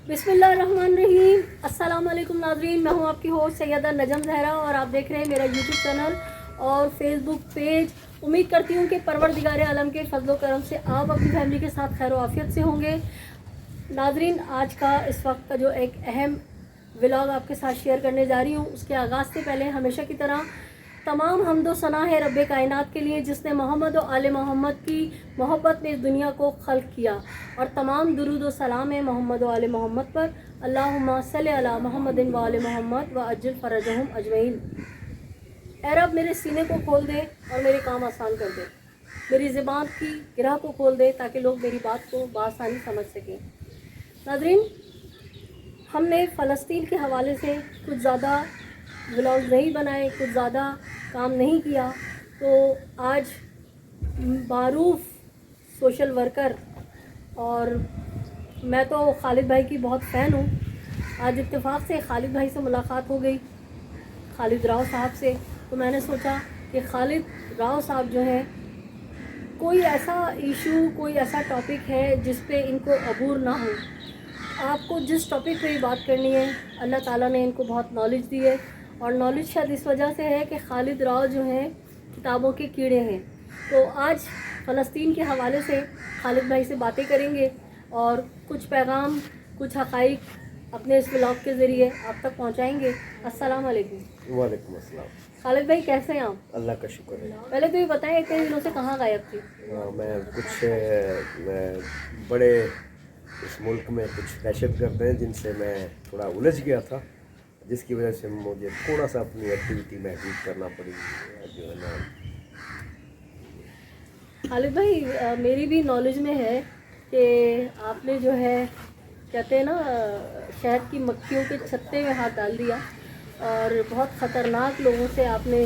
बिस्मिल्लाहिर्रहमानिर्रहीम। अस्सलाम वालेकुम नाज़रीन, मैं हूं आपकी होस्ट सैयदा नजम ज़हरा और आप देख रहे हैं मेरा यूट्यूब चैनल और फेसबुक पेज। उम्मीद करती हूं कि परवरदिगार आलम के फजलो करम से आप अपनी फैमिली के साथ खैर आफियत से होंगे। नाज़रीन, आज का इस वक्त का जो एक अहम व्लॉग आपके साथ शेयर करने जा रही हूँ, उसके आगाज़ से पहले हमेशा की तरह तमाम हम्दो सना है रब्बे कायनात के लिए जिसने मोहम्मद और आले मोहम्मद की मोहब्बत में इस दुनिया को खल्क किया, और तमाम दुरूद व सलाम है मोहम्मद और आले मोहम्मद पर। अल्लाहुम्मा सल्लि अला मोहम्मदिन व आले मोहम्मद व अज्जिल फरजहुम अजमईन। ऐ रब, मेरे सीने को खोल दे और मेरे काम आसान कर दे, मेरी ज़बान की गिरह को खोल दे ताकि लोग मेरी बात को बआसानी समझ सकें। नाज़रीन, हमने फ़लस्तीन के हवाले से कुछ ज़्यादा व्लॉग नहीं बनाए, कुछ ज़्यादा काम नहीं किया, तो आज मारूफ सोशल वर्कर और मैं तो खालिद भाई की बहुत फ़ैन हूँ। आज इत्तेफाक से खालिद भाई से मुलाकात हो गई, खालिद राव साहब से। तो मैंने सोचा कि खालिद राव साहब जो हैं, कोई ऐसा इशू, कोई ऐसा टॉपिक है जिस पे इनको अबूर ना हो। आपको जिस टॉपिक पे बात करनी है, अल्लाह ताला ने इनको बहुत नॉलेज दी है, और नॉलेज शायद इस वजह से है कि खालिद राव जो हैं किताबों के कीड़े हैं। तो आज फ़लस्तीन के हवाले से खालिद भाई से बातें करेंगे और कुछ पैगाम, कुछ हक़ाइक़ अपने इस व्लॉग के ज़रिए आप तक पहुंचाएंगे। अस्सलाम वालेकुम। वालेकुम अस्सलाम। खालिद भाई, कैसे हैं आप? अल्लाह का शुक्र है। पहले तो ये बताएं, इतने दिनों से कहाँ गायब थी? मैं बड़े इस मुल्क में कुछ दहशत गर्द हैं जिनसे मैं थोड़ा उलझ गया था, जिसकी वजह से मुझे थोड़ा सा अपनी एक्टिविटी महदूद करना पड़ी, जो है ना। खालिद भाई, मेरी भी नॉलेज में है कि आपने जो है, कहते हैं ना, शहद की मक्खियों के छत्ते में हाथ डाल दिया और बहुत ख़तरनाक लोगों से आपने,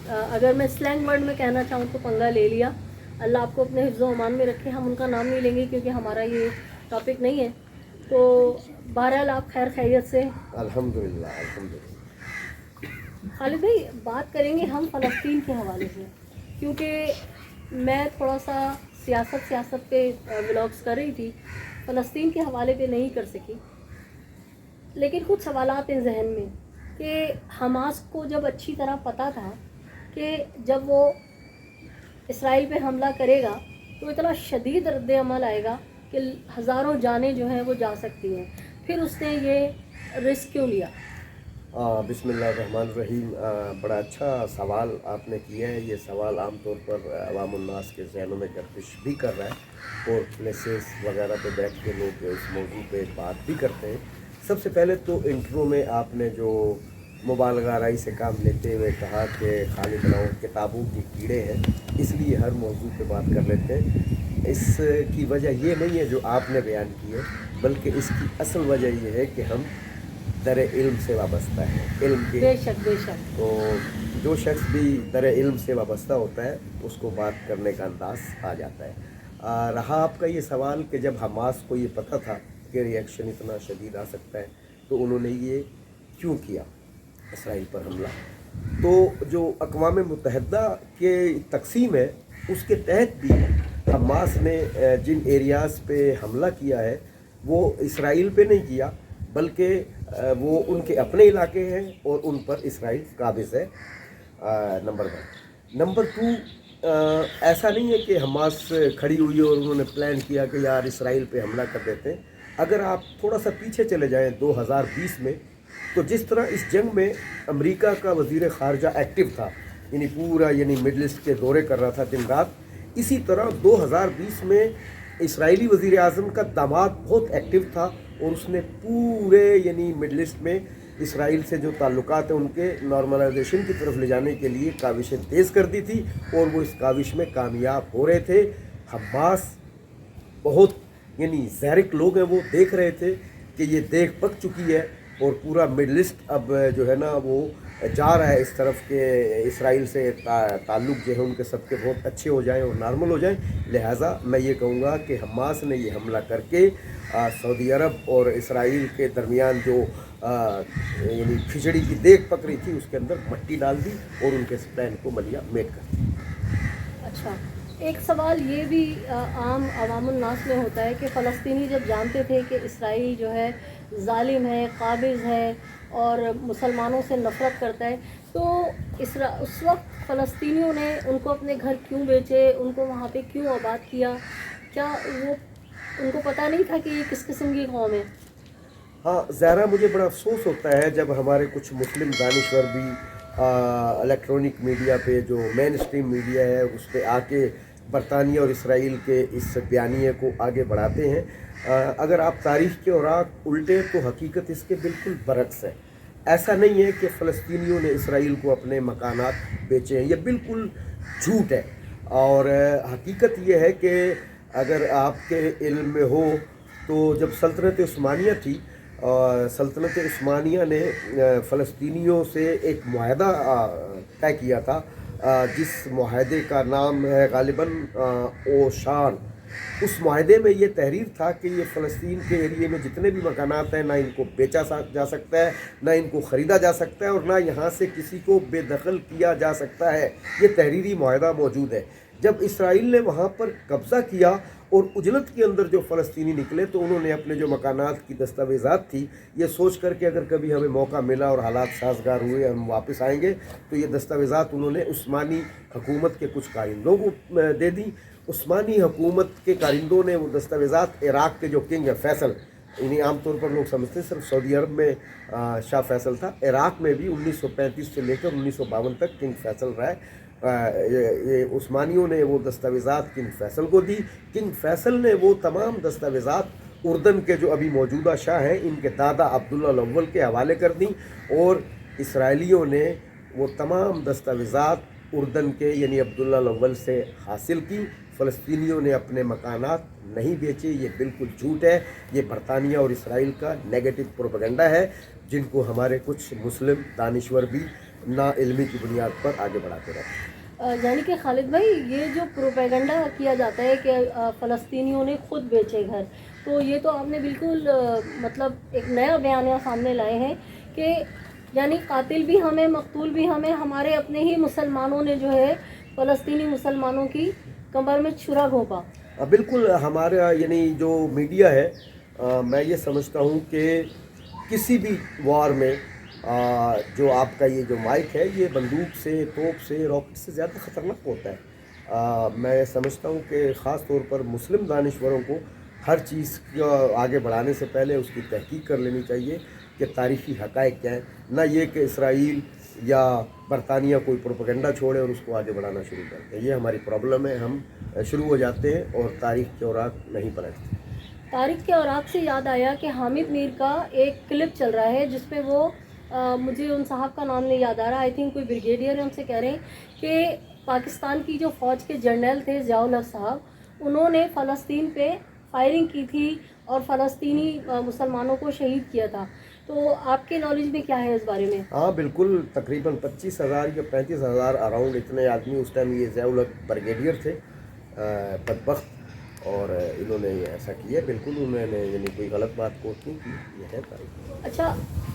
अगर मैं स्लैंग वर्ड में कहना चाहूँ तो, पंगा ले लिया। अल्लाह आपको अपने हिफ्ज़-ओ अमान में रखे। हम उनका नाम नहीं लेंगे क्योंकि हमारा ये टॉपिक नहीं है। तो बहरहाल आप खैर खैरियत से? अल्हम्दुलिल्लाह अल्हम्दुलिल्लाह। खालिद भाई, बात करेंगे हम फ़लस्तीन के हवाले से, क्योंकि मैं थोड़ा सा सियासत पे व्लॉग्स कर रही थी, फ़लस्तीन के हवाले पे नहीं कर सकी। लेकिन कुछ सवालात हैं जहन में कि हमास को जब अच्छी तरह पता था कि जब वो इसराइल पे हमला करेगा तो इतना शदीद रद्द अमल आएगा कि हज़ारों जानें जो हैं वो जा सकती हैं, फिर उसने ये रिस्क क्यों लिया? बिस्मिल्लाहिर्रहमानिर्रहीम। बड़ा अच्छा सवाल आपने किया है। ये सवाल आमतौर पर अवामुन्नास के ज़हनों में गर्दिश भी कर रहा है और प्लेसेस वगैरह पे बैठ के लोग इस मौजू पे बात भी करते हैं। सबसे पहले तो इंट्रो में आपने जो मुबालगाराई से काम लेते हुए कहा कि खालिद राव किताबों के कीड़े हैं, इसलिए हर मौजू पे बात कर लेते हैं। इसकी वजह ये नहीं है जो आपने बयान की है, बल्कि इसकी असल वजह ये है कि हम दर इल्म से वाबस्ता है। इल्म के बेशक बेशक। तो जो शख्स भी दर इल्म से वाबस्ता होता है उसको बात करने का अंदाज़ आ जाता है। रहा आपका ये सवाल कि जब हमास को ये पता था कि रिएक्शन इतना शदीद आ सकता है तो उन्होंने ये क्यों किया इसराइल पर हमला, तो जो अक़वाम मुत्तहिदा के तक़सीम है उसके तहत भी हमास ने जिन एरियाज़ पे हमला किया है वो इसराइल पे नहीं किया, बल्कि वो उनके अपने इलाके हैं और उन पर इसराइल काबिज़ है। नंबर 1। नंबर 2, ऐसा नहीं है कि हमास खड़ी हुई और उन्होंने प्लान किया कि यार इसराइल पे हमला कर देते हैं। अगर आप थोड़ा सा पीछे चले जाएं 2020 में, तो जिस तरह इस जंग में अमेरिका का वज़ीर ख़ारजा एक्टिव था, यानी पूरा मिडल ईस्ट के दौरे कर रहा था दिन रात, इसी तरह 2020 में इसराइली वज़ीर आज़म का दामाद बहुत एक्टिव था और उसने पूरे मिडल ईस्ट में इसराइल से जो ताल्लुकात हैं उनके नॉर्मलाइजेशन की तरफ ले जाने के लिए काविशें तेज़ कर दी थी और वो इस काविश में कामयाब हो रहे थे। हमास बहुत ज़ैरिक लोग हैं, वो देख रहे थे कि ये देख पक चुकी है और पूरा मिडल ईस्ट अब जो है ना वो जा रहा है इस तरफ के इसराइल से ताल्लुक़ जो है उनके सबके बहुत अच्छे हो जाएं और नॉर्मल हो जाएं। लिहाजा मैं ये कहूँगा कि हमास ने ये हमला करके सऊदी अरब और इसराइल के दरमियान जो खिचड़ी की देख पक रही थी उसके अंदर मट्टी डाल दी और उनके प्लान को मलिया मेट कर दी। अच्छा, एक सवाल ये भी आम अवामुन्नास में होता है कि फ़लस्तीनी जब जानते थे कि इसराइल जो है ظالم ہے, قابض ہے اور مسلمانوں سے نفرت کرتا ہے. تو اس وقت فلسطینیوں نے ان کو اپنے گھر کیوں بیچے, ان کو وہاں پہ کیوں آباد کیا؟ کیا وہ ان کو پتہ نہیں تھا کہ یہ کس قسم کی قوم ہے؟ ہاں زہرا, مجھے بڑا افسوس ہوتا ہے جب ہمارے کچھ مسلم دانشور بھی الیکٹرانک میڈیا پہ, جو مین اسٹریم میڈیا ہے, اس پہ آ کے برطانیہ اور اسرائیل کے اس بیانیے کو آگے بڑھاتے ہیں. اگر آپ تاریخ کے اوراق الٹے تو حقیقت اس کے بالکل برعکس ہے. ایسا نہیں ہے کہ فلسطینیوں نے اسرائیل کو اپنے مکانات بیچے ہیں, یہ بالکل جھوٹ ہے. اور حقیقت یہ ہے کہ اگر آپ کے علم میں ہو تو جب سلطنت عثمانیہ تھی, سلطنت عثمانیہ نے فلسطینیوں سے ایک معاہدہ طے کیا تھا, جس معاہدے کا نام ہے غالباً اوشان. اس معاہدے میں یہ تحریر تھا کہ یہ فلسطین کے ایریے میں جتنے بھی مکانات ہیں, نہ ان کو بیچا جا سکتا ہے, نہ ان کو خریدا جا سکتا ہے, اور نہ یہاں سے کسی کو بے دخل کیا جا سکتا ہے. یہ تحریری معاہدہ موجود ہے. جب اسرائیل نے وہاں پر قبضہ کیا اور اجلت کے اندر جو فلسطینی نکلے, تو انہوں نے اپنے جو مکانات کی دستاویزات تھی, یہ سوچ کر کے اگر کبھی ہمیں موقع ملا اور حالات سازگار ہوئے ہم واپس آئیں گے, تو یہ دستاویزات انہوں نے عثمانی حکومت کے کچھ کارندوں کو دے دی. عثمانی حکومت کے کارندوں نے وہ دستاویزات عراق کے جو کنگ ہے فیصل, یعنی عام طور پر لوگ سمجھتے ہیں صرف سعودی عرب میں شاہ فیصل تھا, عراق میں بھی 1935 سے لے کر 1952 تک کنگ فیصل رہا ہے. یہ عثمانیوں نے وہ دستاویزات کنگ فیصل کو دی. کنگ فیصل نے وہ تمام دستاویزات اردن کے جو ابھی موجودہ شاہ ہیں ان کے دادا عبداللہ الاول کے حوالے کر دیں, اور اسرائیلیوں نے وہ تمام دستاویزات اردن کے یعنی عبداللہ الاول سے حاصل کی. فلسطینیوں نے اپنے مکانات نہیں بیچے. یہ بالکل جھوٹ ہے. یہ برطانیہ اور اسرائیل کا نیگیٹو پروپیگنڈا ہے, جن کو ہمارے کچھ مسلم دانشور بھی نا علمی کی بنیاد پر آگے بڑھاتے رہتے ہیں. یعنی کہ خالد بھائی, یہ جو پروپیگنڈا کیا جاتا ہے کہ فلسطینیوں نے خود بیچے گھر, تو یہ تو آپ نے بالکل مطلب ایک نیا بیانیہ سامنے لائے ہیں کہ یعنی قاتل بھی ہمیں, مقتول بھی ہمیں, ہمارے اپنے ہی مسلمانوں نے جو ہے فلسطینی مسلمانوں کی کمر میں چھرا گھونپا. بالکل. ہمارا یعنی جو میڈیا ہے, میں یہ سمجھتا ہوں کہ کسی بھی وار میں جو آپ کا یہ جو مائک ہے, یہ بندوق سے, توپ سے, راکٹ سے زیادہ خطرناک ہوتا ہے. میں سمجھتا ہوں کہ خاص طور پر مسلم دانشوروں کو ہر چیز کو آگے بڑھانے سے پہلے اس کی تحقیق کر لینی چاہیے کہ تاریخی حقائق کیا ہیں, نہ یہ کہ اسرائیل یا برطانیہ کوئی پروپیگنڈا چھوڑے اور اس کو آگے بڑھانا شروع کرتے ہیں. یہ ہماری پرابلم ہے. ہم شروع ہو جاتے ہیں اور تاریخ کے اوراق نہیں پلٹتے. تاریخ کے اوراق سے یاد آیا کہ حامد میر کا ایک کلپ چل رہا ہے جس پہ وہ مجھے ان صاحب کا نام نہیں یاد آ رہا, آئی تھنک کوئی بریگیڈیئر ہم سے کہہ رہے ہیں کہ پاکستان کی جو فوج کے جرنیل تھے ضیاء الحق صاحب, انہوں نے فلسطین پہ فائرنگ کی تھی اور فلسطینی مسلمانوں کو شہید کیا تھا. تو آپ کے نالج میں کیا ہے اس بارے میں؟ ہاں بالکل, تقریباً 25,000 یا 35,000 اراؤنڈ اتنے آدمی اس ٹائم, یہ ضیاء الحق بریگیڈیئر تھے بدبخت, اور انہوں نے ایسا کیا. بالکل انہوں نے یعنی کوئی غلط بات کو نہیں کی. یہ ہے تاریخ. اچھا,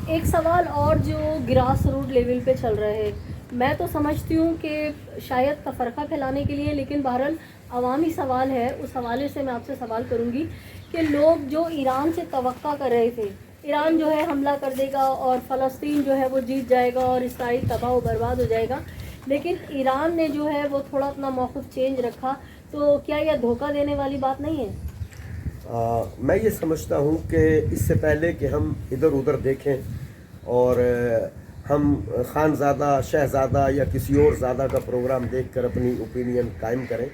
ایک سوال اور جو گراس روٹ لیول پہ چل رہا ہے, میں تو سمجھتی ہوں کہ شاید تفرقہ پھیلانے کے لیے, لیکن بہرحال عوامی سوال ہے, اس حوالے سے میں آپ سے سوال کروں گی کہ لوگ جو ایران سے توقع کر رہے تھے ایران جو ہے حملہ کر دے گا اور فلسطین جو ہے وہ جیت جائے گا اور اسرائیل تباہ و برباد ہو جائے گا, لیکن ایران نے جو ہے وہ تھوڑا اپنا موقف چینج رکھا, تو کیا یہ دھوکہ دینے والی بات نہیں ہے؟ میں یہ سمجھتا ہوں کہ اس سے پہلے کہ ہم ادھر ادھر دیکھیں اور ہم خانزادہ, شہزادہ یا کسی اور زادہ کا پروگرام دیکھ کر اپنی اوپینین قائم کریں,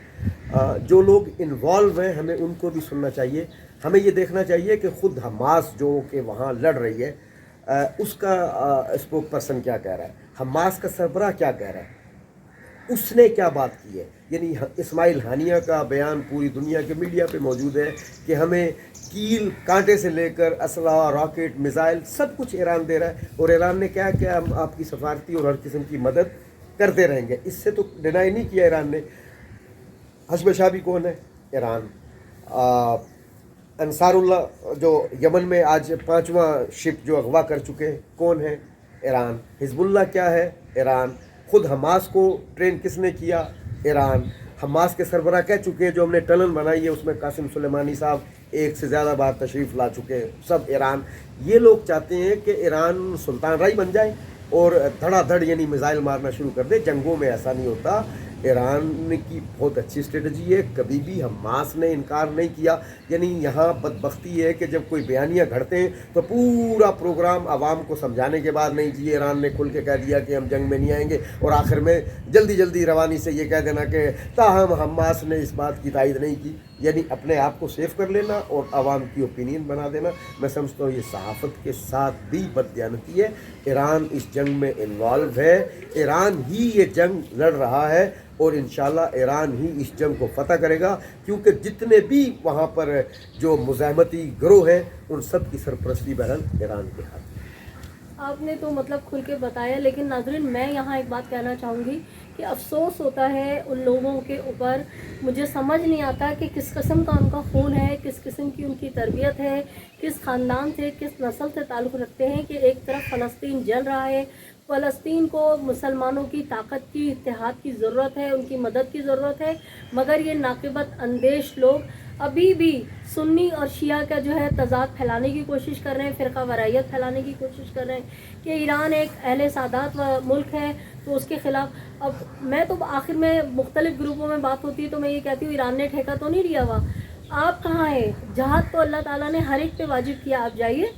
جو لوگ انوالو ہیں ہمیں ان کو بھی سننا چاہیے. ہمیں یہ دیکھنا چاہیے کہ خود حماس جو کہ وہاں لڑ رہی ہے, اس کا اسپوک پرسن کیا کہہ رہا ہے, حماس کا سربراہ کیا کہہ رہا ہے, اس نے کیا بات کی ہے. یعنی اسماعیل ہانیہ کا بیان پوری دنیا کے میڈیا پہ موجود ہے کہ ہمیں کیل کانٹے سے لے کر اسلحہ, راکٹ, میزائل سب کچھ ایران دے رہا ہے, اور ایران نے کیا کیا, ہم آپ کی سفارتی اور ہر قسم کی مدد کرتے رہیں گے. اس سے تو ڈینائی نہیں کیا ایران نے. حشب شابی کون ہے؟ ایران. انصار اللہ جو یمن میں آج 5واں شپ جو اغوا کر چکے ہیں کون ہے؟ ایران. حزب اللہ کیا ہے؟ ایران. خود حماس کو ٹرین کس نے کیا؟ ایران. हमास के सरबराह कह चुके हैं जो हमने टनल बनाई है उसमें कासिम सुलेमानी साहब एक से ज़्यादा बार तशरीफ़ ला चुके हैं। सब ईरान, ये लोग चाहते हैं कि ईरान सुल्तान राय बन जाए और धड़ाधड़ यानी मिसाइल मारना शुरू कर दे। जंगों में ऐसा नहीं होता। ईरान की बहुत अच्छी स्ट्रेटजी है, कभी भी हमास ने इनकार नहीं किया। यानी यहाँ बदबख्ती है कि जब कोई बयानियाँ घड़ते हैं तो पूरा प्रोग्राम आवाम को समझाने के बाद नहीं जी ईरान ने खुल के कह दिया कि हम जंग में नहीं आएंगे, और आखिर में जल्दी जल्दी रवानी से ये कह देना कि ताहम हमास ने इस बात की तायद नहीं की। यानी अपने आप को सेफ कर लेना और आवाम की ओपिनियन बना देना। मैं समझता हूँ ये सहाफ़त के साथ भी बददियानती है। ईरान इस जंग में इन्वॉल्व है, ईरान ही ये जंग लड़ रहा है और इंशाल्लाह ईरान ही इस जंग को फ़तह करेगा, क्योंकि जितने भी वहाँ पर जो मुज़ाहमती गिरोह हैं उन सब की सरपरस्ती बहरहाल ईरान के हाथ में। आपने तो मतलब खुल के बताया, लेकिन नाज़रीन मैं यहाँ एक बात कहना चाहूँगी कि अफसोस होता है उन लोगों के ऊपर। मुझे समझ नहीं आता कि किस किस्म का उनका खून है, किस किस्म की उनकी तरबियत है, किस ख़ानदान से, किस नस्ल से ताल्लुक़ रखते हैं कि एक तरफ फ़लस्तीन जल रहा है, फ़लस्तीन को मुसलमानों की ताकत की, इत्तेहाद की ज़रूरत है, उनकी मदद की ज़रूरत है, मगर ये नाक़िबत अंदेश लोग अभी भी सुन्नी और शिया का जो है तज़ाद फैलाने की कोशिश कर रहे हैं, फ़िरका वरायत फैलाने की कोशिश कर रहे हैं कि ईरान एक अहले सादात मुल्क है तो उसके ख़िलाफ़। अब मैं तो आखिर में मुख्तलिफ़ ग्रुपों में बात होती है तो मैं ये कहती हूँ ईरान ने ठेका तो नहीं लिया हुआ। आप कहाँ हैं? जहाद तो अल्लाह ताला ने हर एक पे वाजिब किया। आप जाइए,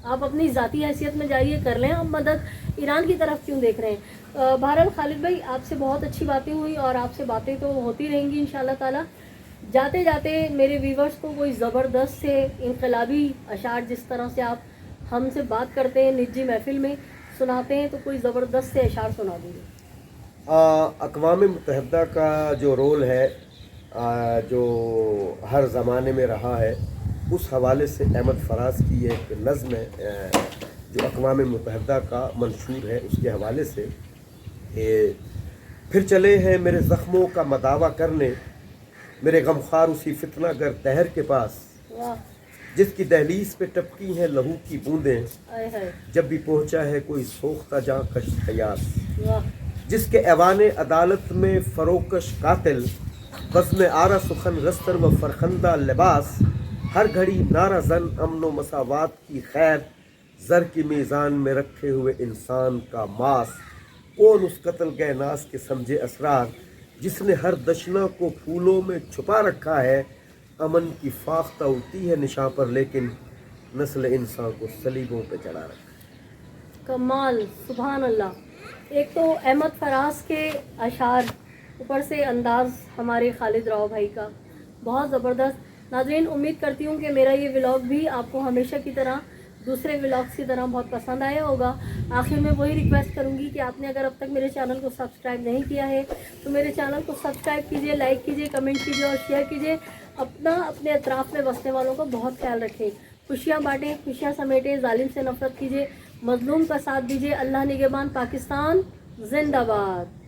आप अपनी ज़ाती हैसियत में जाइए, कर लें आप मदद। ईरान की तरफ क्यों देख रहे हैं? बहरहाल खालिद भाई, आपसे बहुत अच्छी बातें हुई और आपसे बातें तो होती रहेंगी इंशाल्लाह ताला। जाते जाते मेरे व्यूवर्स को कोई ज़बरदस्त से इनकलाबी अशार, जिस तरह से आप हमसे बात करते हैं निजी महफिल में सुनाते हैं, तो कोई ज़बरदस्त से अशार सुना दीजिए। अक़वाम मुत्तहिदा का जो रोल है जो हर ज़माने में रहा है, उस हवाले से अहमद फराज की एक नज़्म है जो अक़वाम मुत्तहिदा का मंशूर है, उसके हवाले से फिर चले हैं मेरे ज़ख्मों का मदावा करने, मेरे गमखार उसी फितना गर तहर के पास, जिसकी दहलीज पे टपकी हैं लहू की बूंदें, जब भी पहुंचा है कोई सोख्ता जां कश खयास, जिसके ऐवाने अदालत में फरोकश कातिल, बज़्म आरा सुखन रस्तर व फरखंदा लिबास, हर घड़ी नारा जन अमन व मसावात की खैर, ज़र की मीज़ान में रखे हुए इंसान का मास, कौन उस कत्ल गए नास के समझे असरार, जिसने हर दशना को फूलों में छुपा रखा है, अमन की फाख्ता उड़ती है निशां पर लेकिन नस्ल इंसान को सलीबों पे चढ़ा रखा। कमाल, सुभान अल्लाह। एक तो अहमद फराज के अशार, ऊपर से अंदाज़ हमारे खालिद राव भाई का बहुत ज़बरदस्त। नाज़रीन, उम्मीद करती हूँ कि मेरा ये व्लॉग भी आपको हमेशा की तरह, दूसरे व्लॉग्स की तरह बहुत पसंद आया होगा। आखिर में वही रिक्वेस्ट करूंगी कि आपने अगर अब तक मेरे चैनल को सब्सक्राइब नहीं किया है तो मेरे चैनल को सब्सक्राइब कीजिए, लाइक कीजिए, कमेंट कीजिए और शेयर कीजिए। अपने अतराफ़ में बसने वालों का बहुत ख्याल रखें, खुशियाँ बांटें, खुशियाँ समेटें, जालिम से नफरत कीजिए, मजलूम का साथ दीजिए। अल्लाह निगहबान, पाकिस्तान जिंदाबाद।